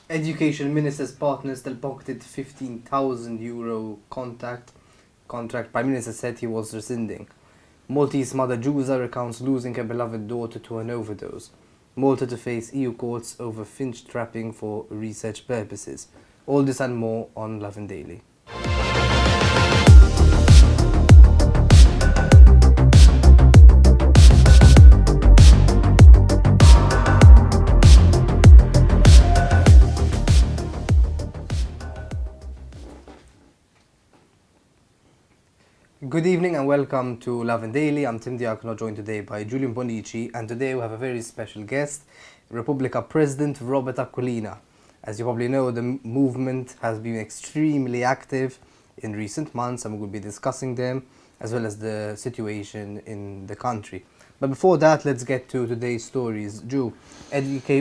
Education Minister's partners still pocketed €15,000 contract Prime Minister said he was rescinding. Maltese mother GUŽA recounts losing her beloved daughter to an overdose. Malta to face EU courts over FINCH trapping for research purposes. All this and more on Lovin Daily. Good evening and welcome to Lovin Daily. I'm Diacono, joined today by Julian Bonnici, and today we have a very special guest, Repubblika President Robert Aquilina. As you probably know, the movement has been extremely active in recent months, and we will be discussing them as well as the situation in the country. But before that, let's get to today's stories. Ju,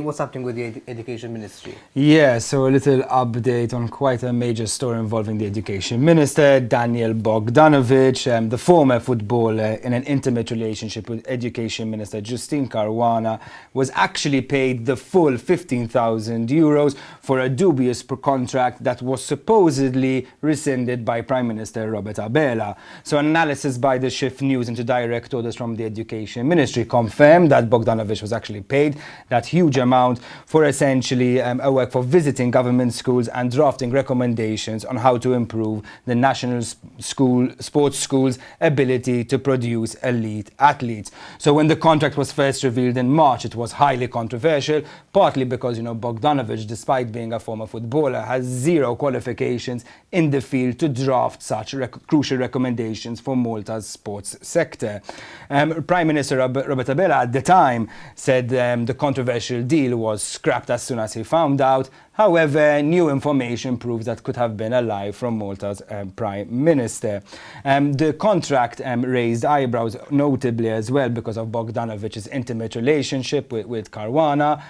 what's happening with the Education Ministry? Yeah, so a little update on quite a major story involving the Education Minister, Daniel Bogdanovic, the former footballer in an intimate relationship with Education Minister Justine Caruana, was actually paid the full €15,000 for a dubious contract that was supposedly rescinded by Prime Minister Robert Aquilina. So analysis by the Shift News into direct orders from the Education Ministry confirmed that Bogdanovic was actually paid that huge amount for essentially a work for visiting government schools and drafting recommendations on how to improve the national sports schools' ability to produce elite athletes. So when the contract was first revealed in March, it was highly controversial, partly because, Bogdanovic, despite being a former footballer, has zero qualifications in the field to draft such crucial recommendations for Malta's sports sector. Prime Minister Robert Aquilina at the time said the controversial deal was scrapped as soon as he found out. However, new information proves that could have been a lie from Malta's Prime Minister. The contract raised eyebrows notably as well because of Bogdanovic's intimate relationship with Caruana,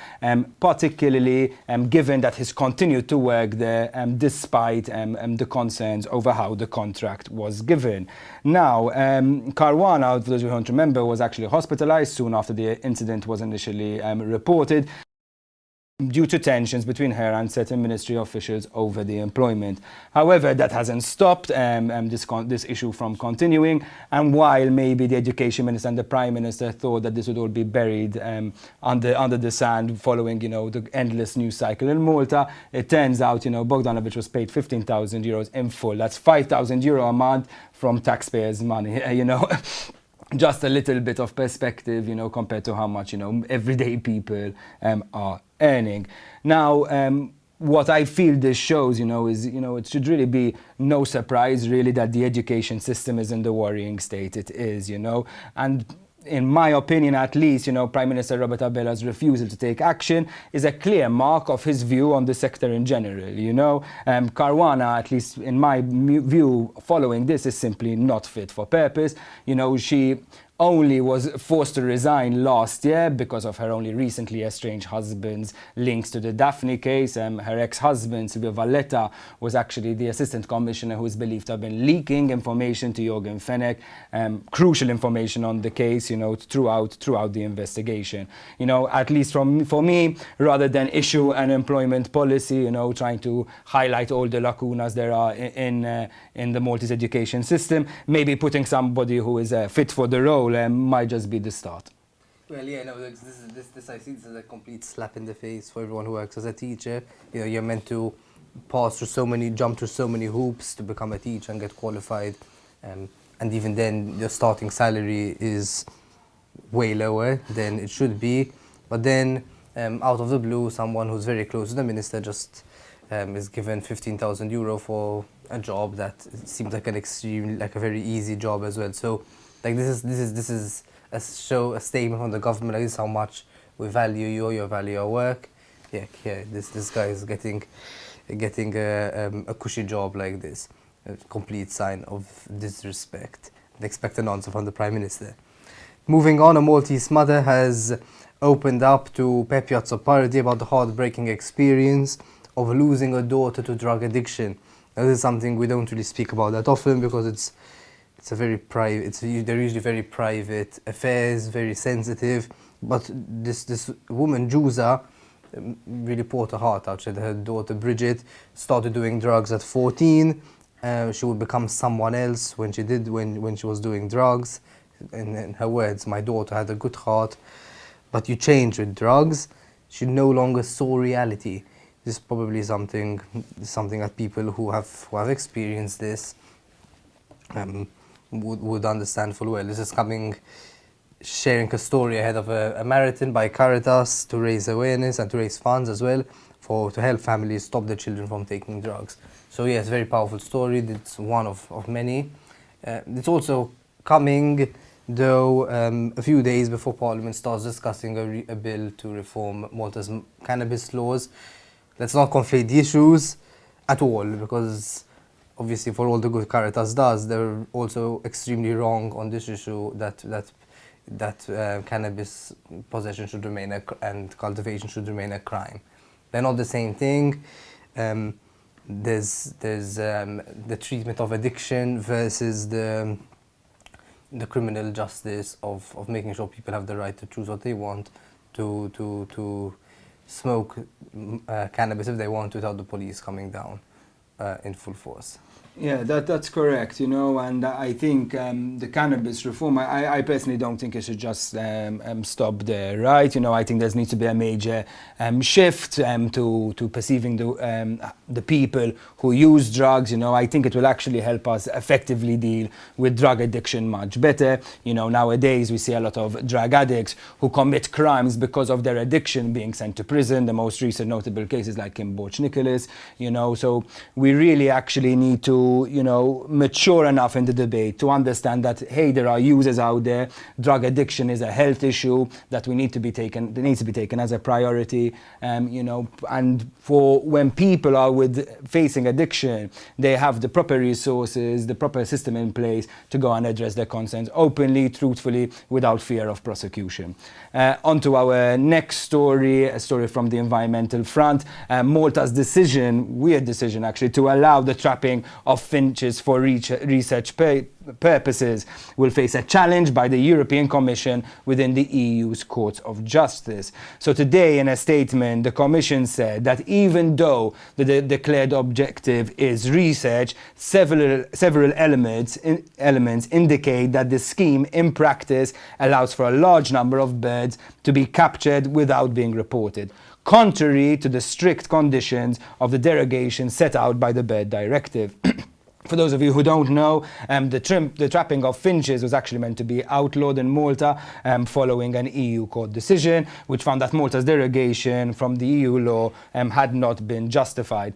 particularly given that he's continued to work there despite the concerns over how the contract was given. Now, Caruana, for those who don't remember, was actually hospitalized soon after the incident was initially reported, due to tensions between her and certain ministry officials over the employment. However, that hasn't stopped this issue from continuing, and while maybe the Education Minister and the Prime Minister thought that this would all be buried under the sand following, the endless news cycle in Malta, it turns out, Bogdanovic was paid €15,000 in full. That's €5,000 a month from taxpayers' money, Just a little bit of perspective, compared to how much, everyday people are earning. Now, what I feel this shows, is, it should really be no surprise, really, that the education system is in the worrying state it is, and in my opinion, at least, Prime Minister Robert Aquilina's refusal to take action is a clear mark of his view on the sector in general, Caruana, at least in my view, following this, is simply not fit for purpose. She only was forced to resign last year because of her only recently estranged husband's links to the Daphne case. Her ex-husband, Silvio Valletta, was actually the assistant commissioner who is believed to have been leaking information to Jorgen Fenech, crucial information on the case, throughout the investigation. At least for me, rather than issue an employment policy, trying to highlight all the lacunas there are in the Maltese education system, maybe putting somebody who is fit for the role might just be the start. Well, yeah, no, this I see this as a complete slap in the face for everyone who works as a teacher. You're meant to jump through so many hoops to become a teacher and get qualified, and even then, your starting salary is way lower than it should be. But then, out of the blue, someone who's very close to the minister just is given €15,000 for a job that seems like a very easy job as well. So, this is a statement from the government. This is how much we value you value your work. Yeah. This guy is getting a cushy job like this. A complete sign of disrespect. And expect an answer from the Prime Minister. Moving on, a Maltese mother has opened up to Pepe Azzopardi about the heartbreaking experience of losing a daughter to drug addiction. Now, this is something we don't really speak about that often because it's a very private. They're usually very private affairs, very sensitive. But this woman GUŽA really poured her heart out. She said her daughter Bridget started doing drugs at 14. She would become someone else when she was doing drugs. In her words, my daughter had a good heart, but you change with drugs. She no longer saw reality. This is probably something that people who have experienced this would understand full well. This is sharing a story ahead of a marathon by Caritas to raise awareness and to raise funds as well to help families stop their children from taking drugs. So yeah, it's a very powerful story. It's one of many. It's also coming, though, a few days before Parliament starts discussing a bill to reform Malta's cannabis laws. Let's not conflate the issues at all, because obviously for all the good Caritas does, they're also extremely wrong on this issue that cannabis possession should remain and cultivation should remain a crime. They're not the same thing. There's the treatment of addiction versus the criminal justice of making sure people have the right to choose what they want, to smoke cannabis if they want without the police coming down in full force. Yeah, that's correct, and I think the cannabis reform, I personally don't think it should just stop there, right? I think there needs to be a major shift to perceiving the people who use drugs. I think it will actually help us effectively deal with drug addiction much better. Nowadays we see a lot of drug addicts who commit crimes because of their addiction being sent to prison. The most recent notable cases like Kim Nicholas, so we really actually need to mature enough in the debate to understand that, hey, there are users out there. Drug addiction is a health issue that needs to be taken as a priority. And for when people are facing addiction, they have the proper resources, the proper system in place to go and address their concerns openly, truthfully, without fear of prosecution. On to our next story, a story from the environmental front. Malta's weird decision actually, to allow the trapping of finches for research purposes will face a challenge by the European Commission within the EU's Court of Justice. So today, in a statement, the Commission said that even though the declared objective is research, several elements indicate that the scheme in practice allows for a large number of birds to be captured without being reported, contrary to the strict conditions of the derogation set out by the Bird Directive. For those of you who don't know, the trapping of finches was actually meant to be outlawed in Malta following an EU court decision, which found that Malta's derogation from the EU law had not been justified.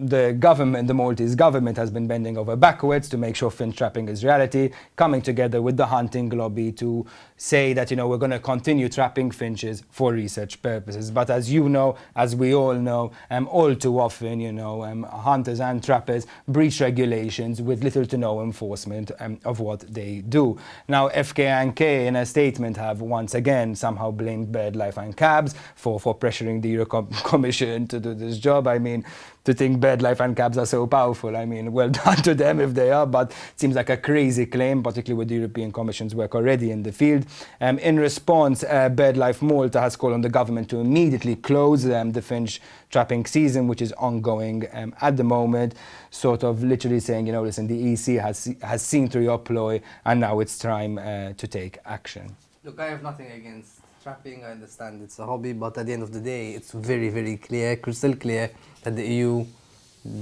The Maltese government has been bending over backwards to make sure finch trapping is reality, coming together with the hunting lobby to say that, we're going to continue trapping finches for research purposes. But as we all know, all too often, hunters and trappers breach regulations with little to no enforcement of what they do. Now, FKNK in a statement have once again somehow blamed BirdLife and CABS for pressuring the European Commission to do this job. I mean, to think BirdLife and CABS are so powerful, well done to them if they are, but it seems like a crazy claim, particularly with the European Commission's work already in the field. In response, BirdLife Malta has called on the government to immediately close the finch trapping season, which is ongoing at the moment, sort of literally saying, listen, the EC has seen through your ploy and now it's time to take action. Look, I have nothing against trapping. I understand it's a hobby, but at the end of the day, it's very, very clear, crystal clear, that the EU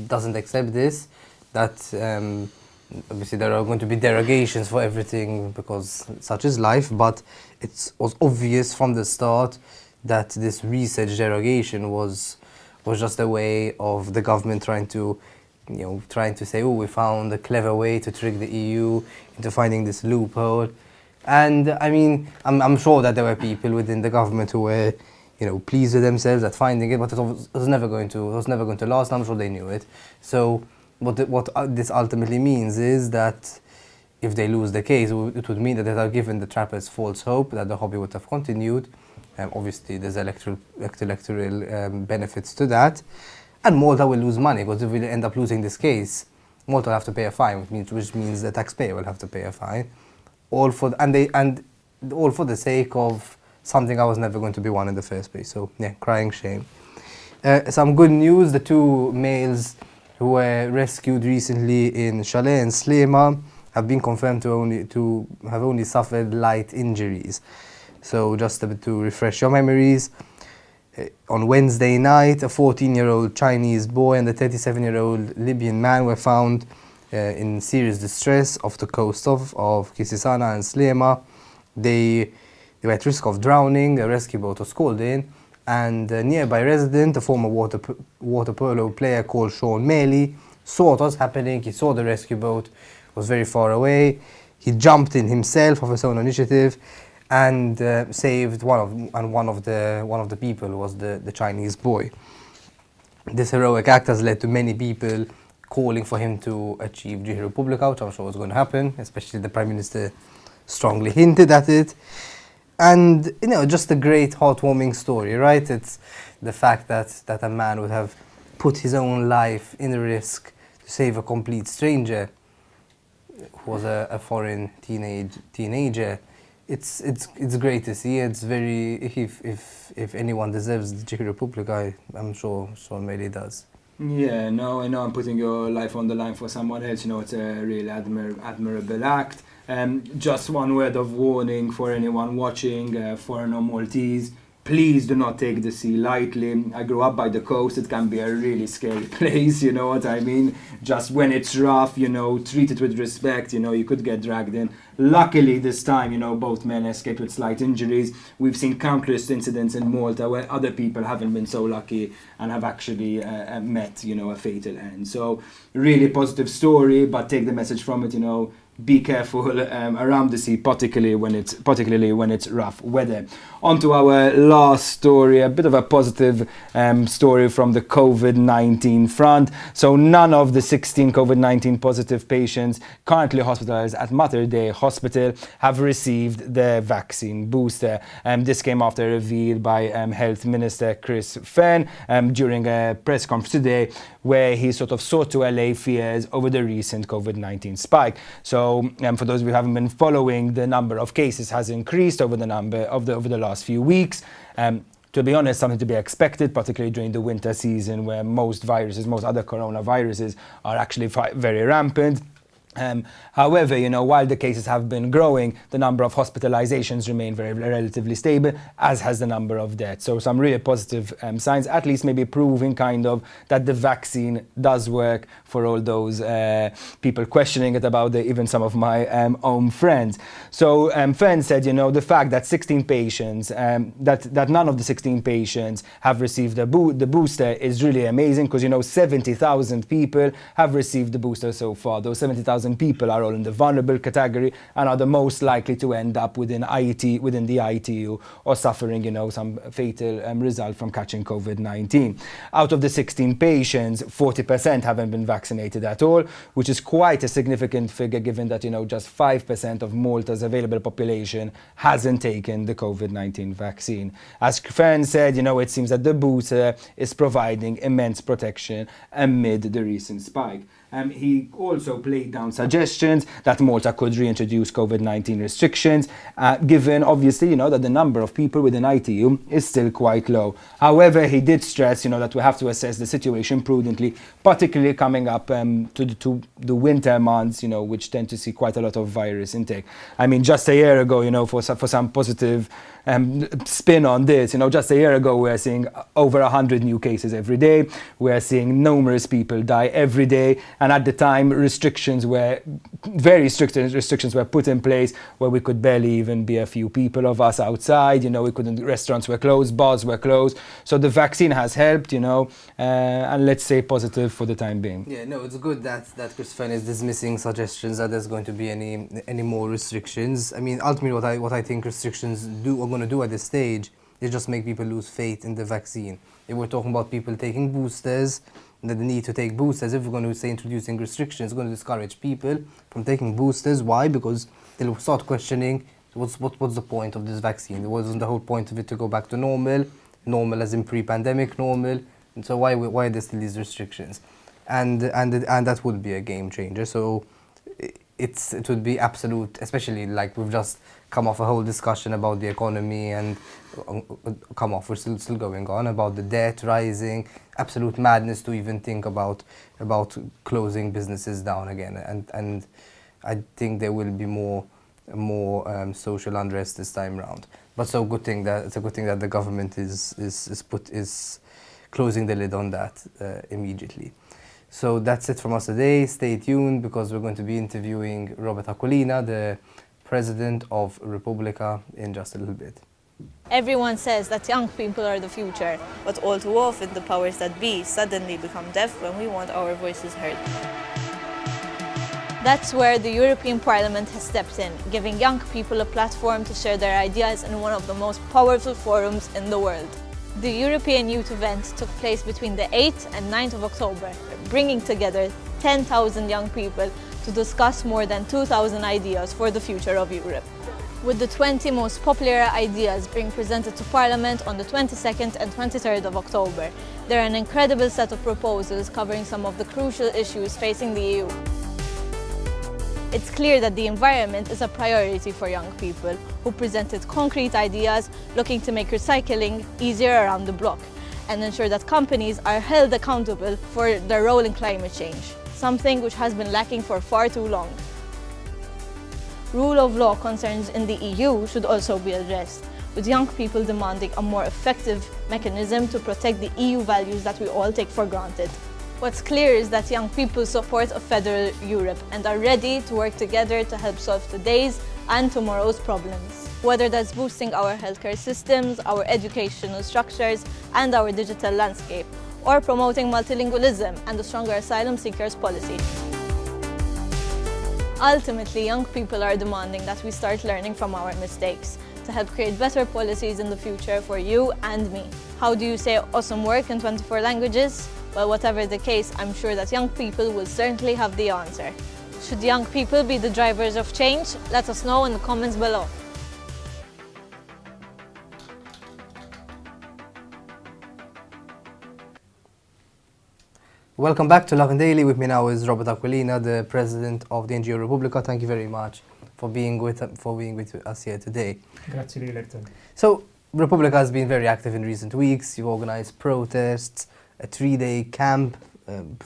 doesn't accept this, that obviously there are going to be derogations for everything because such is life, but it was obvious from the start that this research derogation was just a way of the government trying to say, oh, we found a clever way to trick the EU into finding this loophole. And I mean, I'm sure that there were people within the government who were, pleased with themselves at finding it, but it was never going to last. I'm sure they knew it. So what this ultimately means is that if they lose the case, it would mean that they have given the trappers false hope that the hobby would have continued. Obviously, there's electoral benefits to that, and Malta will lose money because if we end up losing this case, Malta will have to pay a fine, which means the taxpayer will have to pay a fine. All for the sake of something I was never going to be one in the first place. So yeah, crying shame. Some good news: the 2 males who were rescued recently in Chalet and Slema have been confirmed to have only suffered light injuries. So just a bit to refresh your memories, on Wednesday night, a 14-year-old Chinese boy and a 37-year-old Libyan man were found in serious distress off the coast of Kisisana and Slema. They were at risk of drowning. A rescue boat was called in, and a nearby resident, a former water polo player called Sean Maley, saw what was happening. He saw the rescue boat was very far away. He jumped in himself of his own initiative and saved one of the people was the Chinese boy. This heroic act has led to many people calling for him to achieve Repubblika, which I'm sure was going to happen, especially the Prime Minister strongly hinted at it. And just a great heartwarming story, right? It's the fact that a man would have put his own life in risk to save a complete stranger who was a foreign teenager. It's great to see. It's very, if anyone deserves the Czech Republic, I'm sure Sean Maley does. Yeah, no, I know I'm putting your life on the line for someone else. It's a really admirable act. Just one word of warning for anyone watching, foreign or Maltese. Please do not take the sea lightly. I grew up by the coast. It can be a really scary place, you know what I mean? Just when it's rough, treat it with respect, you could get dragged in. Luckily, this time, both men escaped with slight injuries. We've seen countless incidents in Malta where other people haven't been so lucky and have actually met, a fatal end. So, really positive story, but take the message from it, be careful around the sea, particularly when it's rough weather. On to our last story, a bit of a positive story from the COVID-19 front. So none of the 16 COVID-19 positive patients currently hospitalized at Mater Dei Hospital have received the vaccine booster. This came after a reveal by Health Minister Chris Fenn during a press conference today, where he sort of sought to allay fears over the recent COVID-19 spike. So for those of you who haven't been following, the number of cases has increased over the last few weeks. To be honest, something to be expected, particularly during the winter season, where most other coronaviruses are actually very rampant. However, while the cases have been growing, the number of hospitalizations remain relatively stable, as has the number of deaths. So some really positive signs, at least maybe proving that the vaccine does work for all those people questioning it about even some of my own friends. So Fenn said, the fact that 16 patients, that none of the 16 patients have received the booster is really amazing, because 70,000 people have received the booster so far. Those 70,000 people are all in the vulnerable category and are the most likely to end up within the ITU or suffering, some fatal result from catching COVID-19. Out of the 16 patients, 40% haven't been vaccinated at all, which is quite a significant figure given that, just 5% of Malta's available population hasn't taken the COVID-19 vaccine. As Fenn said, it seems that the booster is providing immense protection amid the recent spike. He also played down suggestions that Malta could reintroduce COVID-19 restrictions, given obviously, that the number of people within ITU is still quite low. However, he did stress, that we have to assess the situation prudently, particularly coming up to the winter months, which tend to see quite a lot of virus intake. I mean, just a year ago, for some positive spin on this, just a year ago, we're seeing over 100 new cases every day. We're seeing numerous people die every day. And at the time, very strict restrictions were put in place where we could barely even be a few people of us outside. Restaurants were closed, bars were closed. So the vaccine has helped, and let's say positive for the time being. Yeah, no, it's good that Chris Fenn is dismissing suggestions that there's going to be any more restrictions. I mean, ultimately, what I think restrictions are going to do at this stage is just make people lose faith in the vaccine. If we're talking about people taking boosters, the need to take boosters, if we're going to say introducing restrictions, it's going to discourage people from taking boosters. Why? Because they'll start questioning what's the point of this vaccine. It wasn't the whole point of it to go back to normal as in pre-pandemic normal, and so why are there still these restrictions? And that would be a game changer. So it would be absolute, especially like we've just come off a whole discussion about the economy and we're still going on about the debt rising, absolute madness to even think about closing businesses down again. And I think there will be more social unrest this time round. But it's a good thing that the government is closing the lid on that immediately. So that's it from us today. Stay tuned because we're going to be interviewing Robert Aquilina, the president of Repubblika, in just a little bit. Everyone says that young people are the future, but all too often the powers that be suddenly become deaf when we want our voices heard. That's where the European Parliament has stepped in, giving young people a platform to share their ideas in one of the most powerful forums in the world. The European Youth event took place between the 8th and 9th of October, bringing together 10,000 young people to discuss more than 2,000 ideas for the future of Europe. With the 20 most popular ideas being presented to Parliament on the 22nd and 23rd of October, there are an incredible set of proposals covering some of the crucial issues facing the EU. It's clear that the environment is a priority for young people who presented concrete ideas looking to make recycling easier around the block and ensure that companies are held accountable for their role in climate change, something which has been lacking for far too long. Rule of law concerns in the EU should also be addressed, with young people demanding a more effective mechanism to protect the EU values that we all take for granted. What's clear is that young people support a federal Europe and are ready to work together to help solve today's and tomorrow's problems. Whether that's boosting our healthcare systems, our educational structures, and our digital landscape, or promoting multilingualism and a stronger asylum seekers policy. Ultimately, young people are demanding that we start learning from our mistakes to help create better policies in the future for you and me. How do you say awesome work in 24 languages? Well, whatever the case, I'm sure that young people will certainly have the answer. Should young people be the drivers of change? Let us know in the comments below. Welcome back to Lovin Daily. With me now is Robert Aquilina, the president of the NGO Repubblika. Thank you very much for being with us here today. Grazie lilek. So, Repubblika has been very active in recent weeks. You've organized protests, a 3-day camp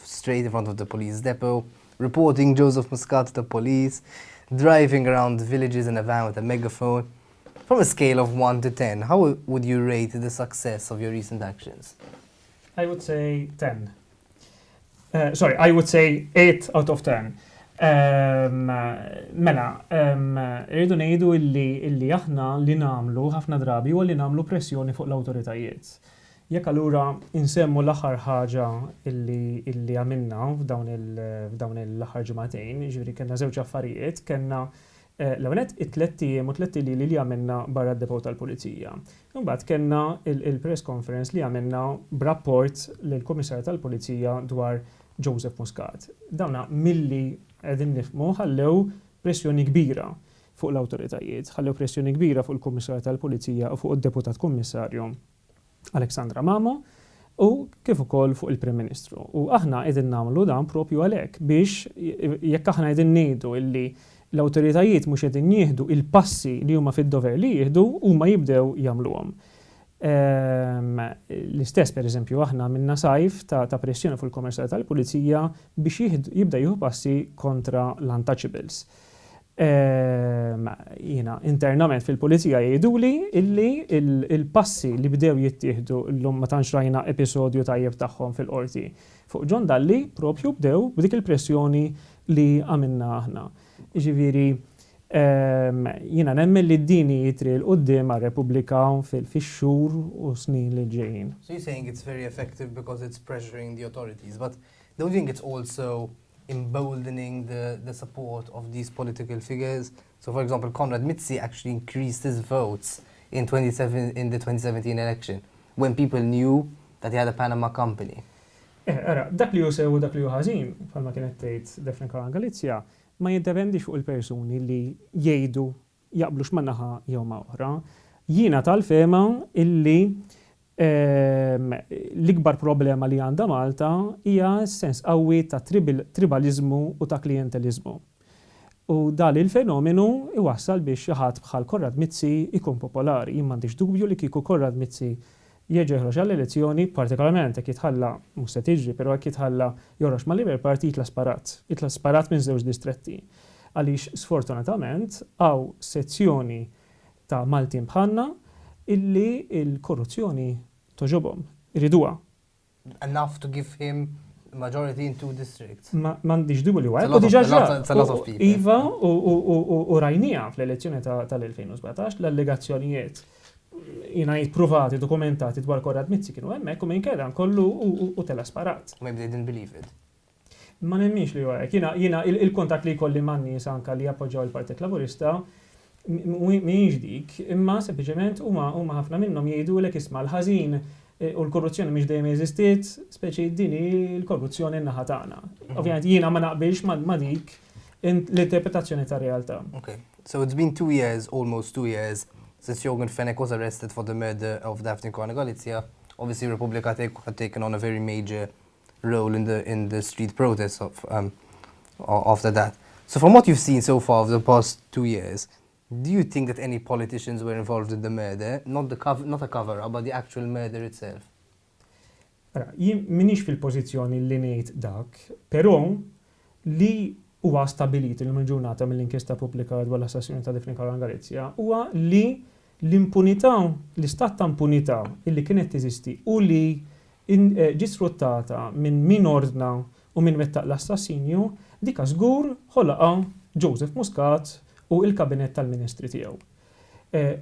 straight in front of the police depot, reporting Joseph Muscat to the police, driving around villages in a van with a megaphone. From a scale of 1 to 10, how would you rate the success of your recent actions? I would say 10. I would say 8 out of 10. Mela, rridu ngħidu illi aħna li nagħmlu ħafna drabi u li nagħmlu pressjoni fuq l-awtoritajiet. Jekk allura insemmu l-aħħar ħaġa illi għamilna f'dawn l-aħħar ġimagħtejn, ġifieri kellna żewġ affarijiet, kellna l-ewwel it-tliet ijiem u tliet lili li għamilna barra d-depot tal-Pulizija. Imbagħad kellna il-press conference li għamilna b'rapport lill-Kummissarju tal-Pulizija dwar Joseph Muscat. Dawna milli qegħdin nifhmu ħallew pressjoni kbira fuq l-awtoritajiet, ħallew pressjoni kbira fuq il-Kummissarju tal-Pulizija u fuq id-Deputat Kummissarju Aleksandra Mamo u kif ukoll fuq il-Prim Ministru. U aħna qegħdin nagħmlu dan propju għalhekk biex jekk aħna qegħdin ngħidu illi l-awtoritajiet mhux qegħdin jieħdu il-passi li huma fid-dover li jieħdu huma jibdew jagħmluhom. L-istess pereżempju aħna minna sajf ta' pressjoni fuq il-Kummissarju tal-Pulizija biex jibda jieħu passi kontra l-untouchables. Jiena internament fil-Pulizija jgħiduli illi il-passi li bdew jittieħdu llum ma tantx rajna episodju tajjeb tagħhom fil-qorti fuq John Dalli propju bdew b'dik il-pressjoni li għamilna aħna. Jiġifieri jiena nemmen li d-dini jitri l-qudiem għar-Repubblika fix-xhur u snin li ġejjin. So you're saying it's very effective because it's pressuring the authorities, but don't you think it's also emboldening the support of these political figures? So, for example, Konrad Mizzi actually increased his votes in the 2017 election when people knew that he had a Panama company. Dak li jusew dak li ħażin, bħalma kienet tgħid Defne Karan Galizja, ma jiddependix fuq il-persuni li jgħidu jaqblu x'man-naħa jew ma' oħra. Jiena tal-fema illi l-ikbar problema li għandha Malta hija sens qawwi ta' tribalizmu u ta' klientelizmu. U dal il-fenomenu iwassal biex xi ħadd bħal Korrad Mizzi ikun popolari. Jien m'għandix dubju li kieku Korrad Mizzi jerġa' joħroġ għall-elezzjoni, partikolarment jekk jitħalla mhux se tiġri, però jekk jitħalla joħroġ mal-Labour Party jitla sparat minn żewġ distretti. Għaliex sfortunatament hawn sezzjoni ta' Maltin bħalna illi l-korruzzjoni toġobhom, iriduha. Enough to give him majority in 2 districts. M'għandix dubju li huwa. It's a lot of people. Iva u rajnija fl-elezzjoni tal-2017 l-allegazzjonijiet jina jipprovati, dokumentati dwar Korrad Mizzi kienu hemmhekk u minn keda kollu u tela sparat. Maybe they didn't believe it. Ma nemmix li huwa hekk. Jiena il-kontakt li jkolli man nies anke li jappoġġjaw il-Partit Laburista mhijiex dik, imma sempliċement huma ħafna minnhom jgħidulek isma' l-ħażin u l-korruzzjoni mhix dejjem eżistiet, speċi din l-korruzzjoni n-naħa tagħna. Ovvjament jiena ma naqbilx ma dik l-interpretazzjoni ta' realtà. Okay. So it's been 2 years, almost 2 years, since Jorgen Fenech was arrested for the murder of Daphne Caruana Galizia. Obviously, Repubblika had taken on a very major role in the street protests after that. So from what you've seen so far of the past 2 years, do you think that any politicians were involved in the murder? Not a cover-up, but the actual murder itself? Jien minix fil-pożizzjoni li ngħid dak, però li huwa stabilit il-ġurnata mill-inkjesta pubblika dwar l-assassinu ta' Daphne Caruana Galizia huwa li l-impunità, l-istat ta' impunità illi kienet teżisti u li ġi sfruttata minn min ordna u minn wettaq l-assassinju, dika żgur ħolaqa Joseph Muscat u il-kabinet tal-ministri tiegħu.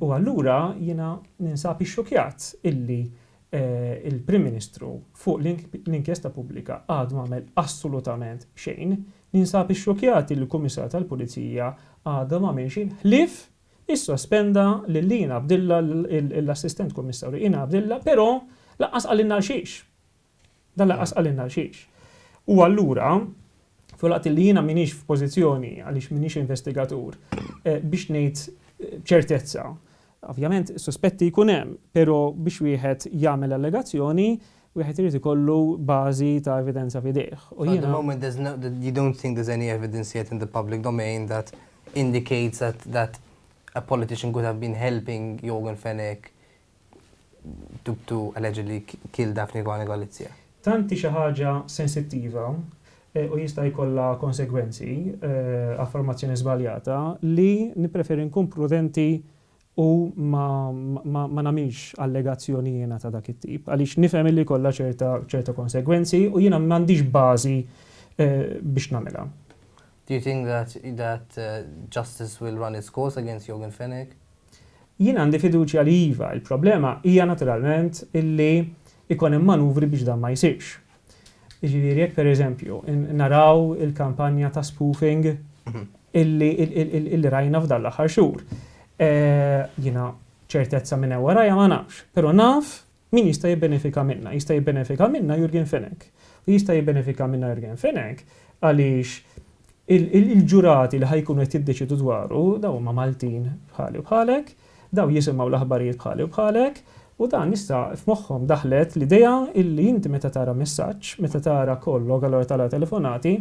U allura jiena ninsab ixxokjat illi il-Prim Ministru fuq l-inkjesta pubblika għadu għamel assolutament xejn, ninsab ixxokjat li l-Kummissar tal-Pulizija għadu għamel xejn ħlief is-sospenda lil-Lina Abdilla l-assistent kummissarju Lina Abdilla, però laqqas għalinna l-xiex. Dan laqqas għalinna l-xiex. U allura, fuq li jiena minix f'pożizzjoni għaliex minix investigatur biex ngħid ċertezza. Ovvjament sospetti jkun hemm, però biex wieħed jagħmel allegazzjoni, wieħed irid ikollu bażi ta' evidenza f'idejh. At the moment you don't think there's any evidence yet in the public domain that indicates that a politician could have been helping Jorgen Fenech to allegedly kill Daphne Caruana Galizia. Tanti xi ħaġa sensittiva u jista' jkollha konsegwenzi, affermazzjoni żbaljata li nippreferi nkun prudenti u ma nagħmilx allegazzjoni jiena ta' dak it-tip għaliex nifhem li kollha ċerta konsegwenzi u jiena m'għandix bażi biex nagħmilha. Do you think that justice will run its course against Jorgen Fenech? Jien għandi fiduċja li iva, il-problema hija naturalment illi ikun hemm manuvri biex dan ma jsirx. Jiġifieri jekk pereżempju naraw il-kampanja ta' spoofing illi rajna f'dan l-aħħar xhur. Jiena ċertezza minn hemm warajja ma nafx, però naf min jista' jibbenefika minnha. Jista' jibbenefika minnha Jorgen Fenech. U jista' jibbenefika minnha Jorgen Fenech għaliex il-ġurati li ħajkunu qed jiddeċidu dwaru daw huma Maltin bħali u bħalek, daw jisimgħu l-aħbarijiet bħali u bħalek, u dan issa f'moħħhom daħlet l-idea illi inti meta tara messaġġ, meta tara kollok allura tara telefonati,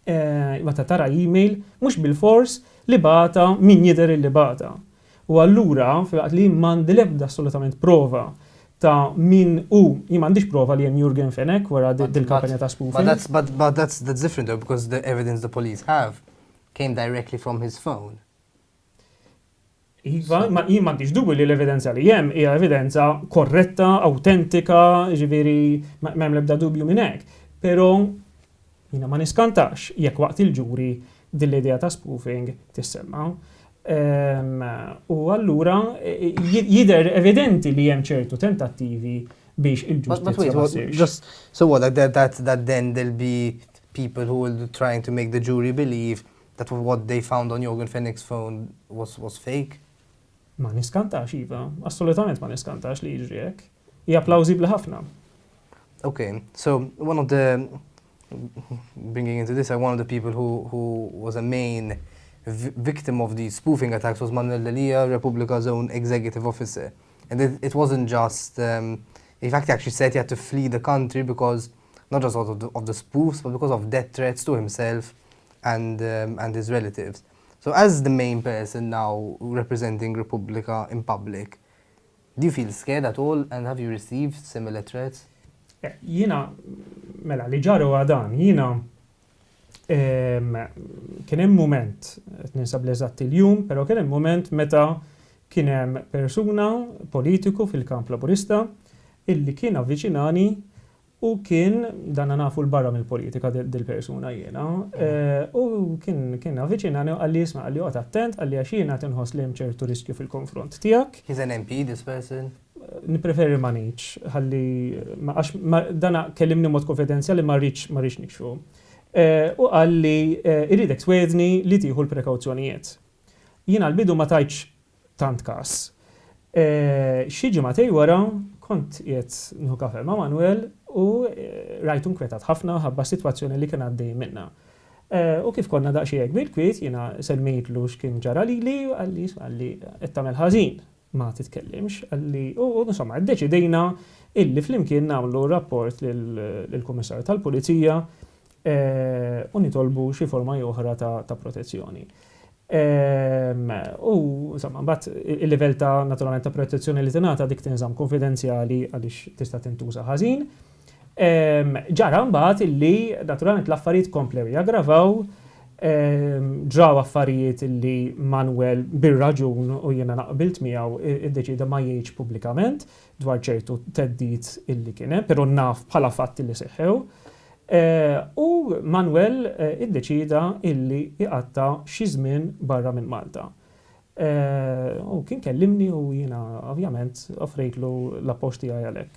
meta tara email, mhux bil-fors li bata min jidher illi bata. U allura fil-waqt li m'għandi l-ebda assolutament prova ta' min jien m'għandix prova li hemm Jorgen Fenech wara dil-kampanja ta' spoofing. But that's different though, because the evidence the police have came directly from his phone. Iva, ma jien m'għandix dubju li l-evidenza li hemm hija evidenza korretta, autentika, ġifieri m'hemm l-ebda dubju minn hekk. Però jiena ma niskantax jekk waqt il-ġuri din l-idea ta' spoofing tissemma. U allura jidher evidenti li hemm ċertu tentattivi biex il-ġustizzja ma ssirx. So what, that then there'll be people who will be trying to make the jury believe that what they found on Jorgen Fenech's phone was fake? Ma niskantax, Iva. Assolutament ma niskantax li jiġri hekk. Hija plawsibbli ħafna. Okay, so bringing into this, one of the people who was a main victim of these spoofing attacks was Manuel Delia, Repubblika's own executive officer. And it wasn't just, in fact, he actually said he had to flee the country because, not just of the spoofs, but because of death threats to himself and his relatives. So as the main person now representing Repubblika in public, do you feel scared at all, and have you received similar threats? Jina, mela, li ġaru għadan, jina kien hemm mument, ninsab l-eżatt il-jum, pero kien hemm mument meta kien hemm persuna politiku fil-kamp laburista illi kien avviċinani u kien danna nafu l-barra mill-politika del-persuna jiena u kien avviċinani u għalli jisma' għalli għot attent għalli għaxina tinħoss li hemm ċertu riskju fil-konfront tiegħek. He's an MP, this person? Nipreferi ma ngħidx, ħalli dana kellimni mod konfidenzjali ma rridx nikxfu. U għalli irridek swedni li tieħu l-prekawzjonijiet. Jiena l-bidu ma tajtx tant każ. Xi ġimagħtej wara kont qiegħed nieħu kafe ma' Manuel u rajtu nkwetat ħafna ħabba sitwazzjoni li kien għaddej minnha. U kif konna daqsxejn hekk bil-kwiet jiena semmejtlu x'kien ġara lili u għalli qed tagħmel ħażin ma titkellimx għalli u insomma ddeċidejna illi flimkien nagħmlu rapport lill-Kummissarju tal-Pulizija u nitolbu xi forma oħra ta' protezzjoni. U insomma mbagħad il-livell ta' naturalment ta' protezzjoni li tingħata dik tinżamm konfidenzjali għaliex tista' tintuża ħażin. Ġara mbagħad illi naturalment l-affarijiet komplew jaggravaw, ġraw affarijiet illi Manuel bir-raġun u jiena naqbilt miegħu iddeċida ma jgħidx pubblikament dwar ċertu teddid illi kien hemm, però naf bħala fatti li seħħew. U Manuel iddeċida illi iqatta xi żmien barra minn Malta. U kien kellimni u jiena ovvjament offrejtlu l-appoġġ tiegħi għalhekk.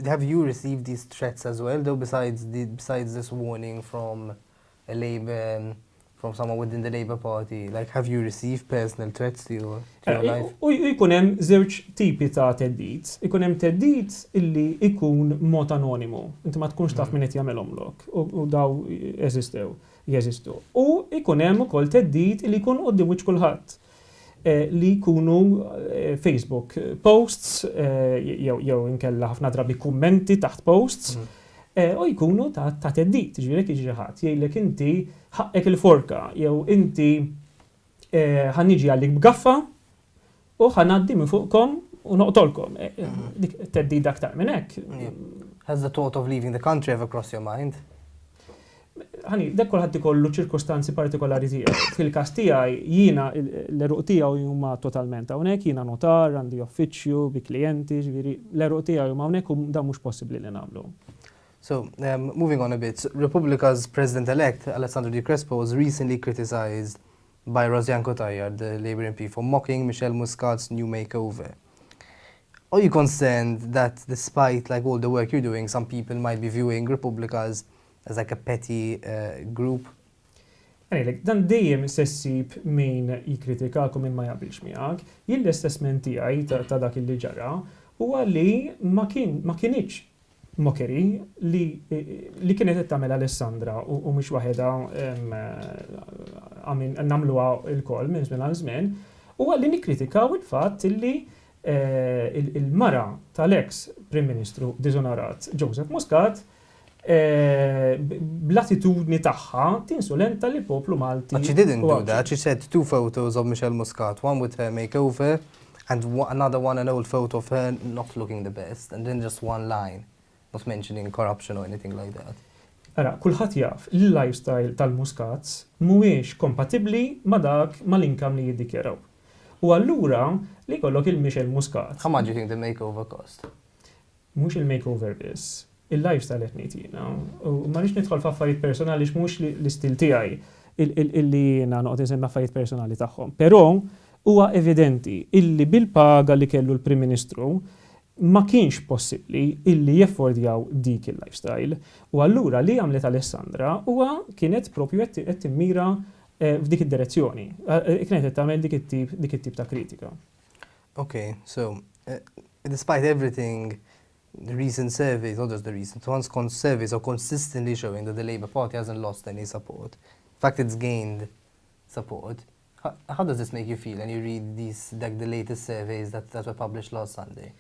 Have you received these threats as well, though, besides this warning from a Labour, from someone within the Labour Party? Like, have you received personal threats to your life? U jkun hemm żewġ tipi ta' teddid. Ikun hemm teddid illi ikun mod anonimu. Inti ma tkunx taf min qed jagħmelhomlok u daw jeżistu. U ikun hemm ukoll teddid illi jkun quddiem wiċċ kulħadd. Li jkunu Facebook posts, jew inkella ħafna drabi kummenti taħt posts, u jkunu ta' teddid, ġifieri xi ħadd jgħidlek inti ħaqek il-forka, jew inti ħanniġi għalik b'gaffa u ħanaddi minn fuqkom u noqtolkom. Dik teddid aktar minn hekk. Has the thought of leaving the country ever crossed your mind? Ħani, dak kulħadd ikollu ċirkostanzi partikolari tiegħu. Fil-każ tiegħi jiena l-eruq tiegħu huma totalment hawnhekk, jiena notar, għandi uffiċċju bi klijenti, ġifieri l-eruq tiegħu huma hawnhekk u dan mhux possibbli li nagħmlu. So, moving on a bit, Repubblika's president-elect, Alessandro Di Crespo, was recently criticized by Rozjanko Tajjar, the Labour MP, for mocking Michel Muscat's new makeover. Are you concerned that despite all the work you're doing, some people might be viewing Repubblika as like a petty group? Dan dejjem sessib min jikritikaku min ma jaqbilx miegħek. Jien l-assessment tiegħi ta' dak li ġara huwa li ma kienx mokeri li kienet qed tagħmel Alessandra u mhux waħedha nagħmluha l-koll minn żmien għal żmien, huwa li nikkritikaw il-fatt li il-mara tal-ex Prim Ministru diżonorat Joseph Muscat bl-attitudni tagħha tinsolenta li poplu Malti. But she didn't do that. She said 2 photos of Michel Muscat, one with her makeover and another one, an old photo of her not looking the best, and then just one line, not mentioning corruption or anything like that. Ara, kulħadd jaf il-lifestyle tal-Muscats mhuwiex kompatibbli ma' dak mal-inkam li jiddikjaraw. U allura li jkollok il-Michel Muscat. How much do you think the makeover cost? Mhux il-makeover biss. Il-lifestyle qed ngħidina. U ma rridx nidħol f'affarijiet personali x'mhux l-istil tiegħi illi jiena noqgħod insemmi affarijiet personali tagħhom. Però huwa evidenti illi bil-paga li kellu l-Prim Ministru ma kienx possibbli illi jeffordjaw dik il-lifestyle. U allura li għamlet Alessandra huwa kienet propju qed timmira f'dik id-direzzjoni. Kienet qed tagħmel dik it-tip ta' kritika. Okay, so despite everything, the recent surveys, not just the recent ones, surveys are consistently showing that the Labour Party hasn't lost any support. In fact, it's gained support. How does this make you feel when you read these, like the latest surveys that were published last Sunday?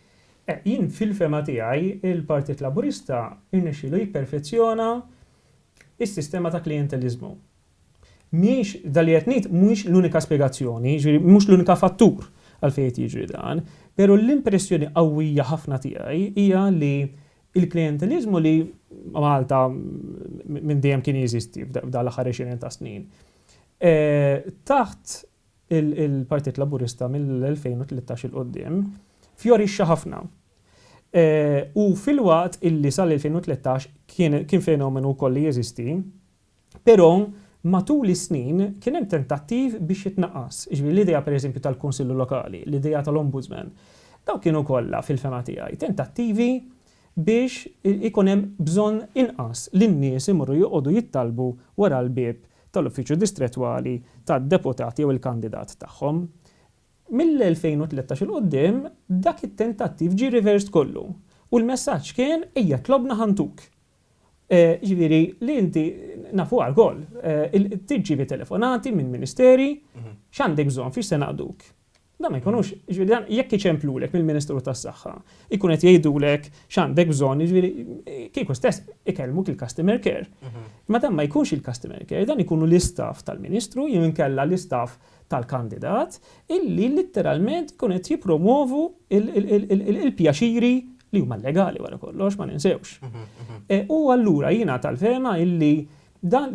Jien fil-fema tiegħi il-Partit Laburista irnexxielu jipperfezzjona is-sistema ta' klientelizmu. Miex dali qed mhux l-unika spjegazzjoni, mhux l-unika fattur għalfejn jiġri dan, però l-impressjoni qawwija ħafna tiegħi hija li il-klientelizmu li Malta minn dejjem kien jeżisti f'dan l-aħħar 20 ta' snin. Taħt il-Partit Laburista mill-2013 il-qoddim fjorixxa ħafna. U fil-waqt illi sal-2013 kien fenomenu kolli jeżisti, però matul is-snin kien hemm tentattiv biex jitnaqqas. L-idea pereżempju tal-Kunsillu Lokali, l-idea tal-Ombudsman. Daw kienu kollha fil-fema tiegħi tentattivi biex ikun hemm bżonn inqas lin-nies imorru joqogħdu jittalbu wara l-bieb tal-Uffiċċju Distrettwali tad-deputati jew il-kandidat tagħhom. Mill-2013 il-qoddim dak it-tentattiv ġie reversed kollu. U l-messaġġ kien ejja tlobna ħantuk. Ġifieri li inti nafu għal-gol, tiġġievi telefonati minn ministeri, x'għandek bżonn fiex se naqduk. Da ma jkunux, ġifieri dan jekk iċemplulek mill-Ministru tas-Saħħa, ikun qed jgħidulek x'għandek bżonn, ġifieri kieku stess ikellmuk il-customer care. Ma dan ma jkunx il-customer care, dan ikunu l-istaff tal-Ministru jew inkella l-istaff tal-kandidat illi litteralment ikun qed jippromovu il-pjaċiri li huma legali wara kollox ma ninsewx. U allura jiena tal-fema illi dan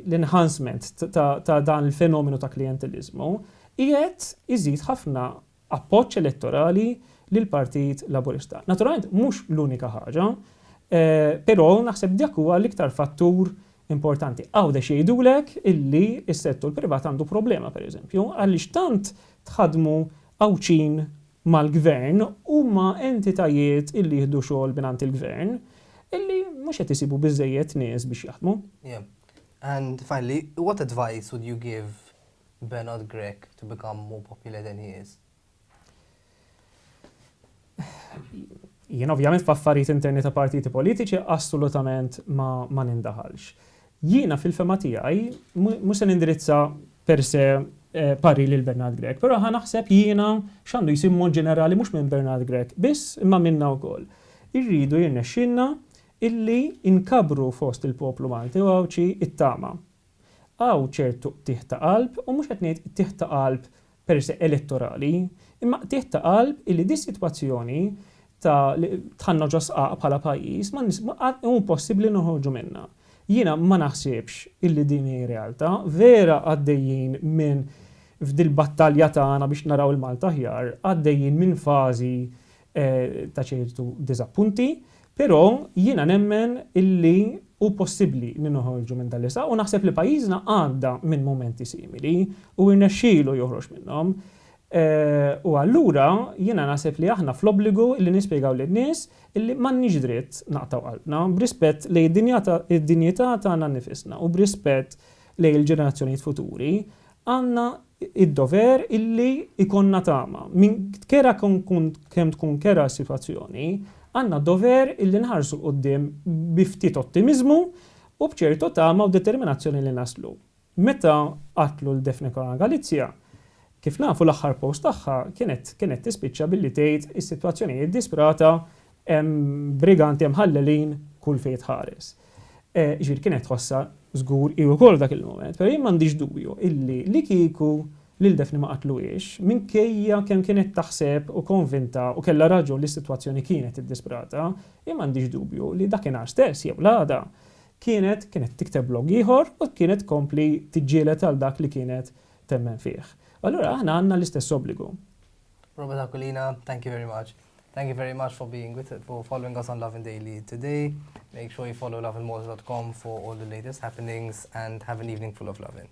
l-enhancement ta' dan il-fenomenu ta' klientelizmu qiegħed iżid ħafna appoġġ elettorali lill-Partit Laburista. Naturalment mhux l-unika ħaġa, però naħseb dak huwa l-iktar fattur importanti. Għawda jgħidulek illi s-settur privat għandu problema, pereżempju, għaliex tant tħadmu għawċin mal-gvern huma entitajiet illi jieħdu xogħol binant il-gvern illi mhux qed isibu biżżejjed nies biex jaħdmu. Yeah. And finally, what advice would you give Bernard Grech to become more popular than he is? Jien ovvjament f'affarijiet interni ta' partiti politiċi assolutament ma nindaħalx. Jiena fil-fema tiegħi mhux se nindirizza per se pari lil Bernard Grech, però naħseb jiena x'għandu jsir mod ġenerali mhux minn Bernard Grech, biss imma minna wkoll. Irridu jirnexxinna illi inkabru fost il-poplu Malti u għawċi it-tama. Għaw ċertu tieħ ta' qalb, u mhux qed ngħid tieħ ta' qalb per se elettorali, imma tieħ ta' qalb illi di sitwazzjoni ta' tħanna ġosqa bħala pajjiż ma possibbli noħorġu minnha. Jiena ma naħsibx illi din hi realtà, vera għaddejjin minn f'dil battalja tagħna biex naraw il-Malta aħjar, għaddejjin minn fażi ta' ċertu diżappunti, però jiena nemmen illi u possibbli li noħorġu minn dal-isa u naħseb li pajjiżna għadda minn momenti simili u irnexxielu joħroġ minnhom. U allura jiena naħseb li aħna fl-obbligu li nispjegaw lin-nies illi m'għandniex dritt naqtaw qalbna b'rispett lejn id-dinjità tagħna nnifisna u b'rispett lejn il-ġenerazzjonijiet futuri għandna id-dover illi ikonna tama. Min kera kemm tkun kera s-sitwazzjoni, għandna dover illi nħarsu qudiem bi ftit ottimizmu u b'ċertu tama u determinazzjoni li naslu. Meta qatlu l-Defnekora Galizja, kif nafu l-aħħar post tagħha kienet tispiċċa billi tgħid is-sitwazzjonijiet disprata hemm briganti hemm ħallelin kull fejn tħares. Ġifier kienet tħossha żgur i wkoll dak il-moment, però jien m'għandix dubju illi li kieku lil Defni ma qatlux minkejja kemm kienet taħseb u konvinta u kellha raġun li s-sitwazzjoni kienet iddisprata, jien m'għandix dubju li dakinhar stess jew l-għada kienet tikteb blog ieħor u kienet kompli tiġġieled għal dak li kienet temmen fih. Allura aħna għandna l-istess obbligu. Robert Aquilina, thank you very much. Thank you very much for following us on Lovin Daily today. Make sure you follow lovinmores.com for all the latest happenings and have an evening full of lovin'.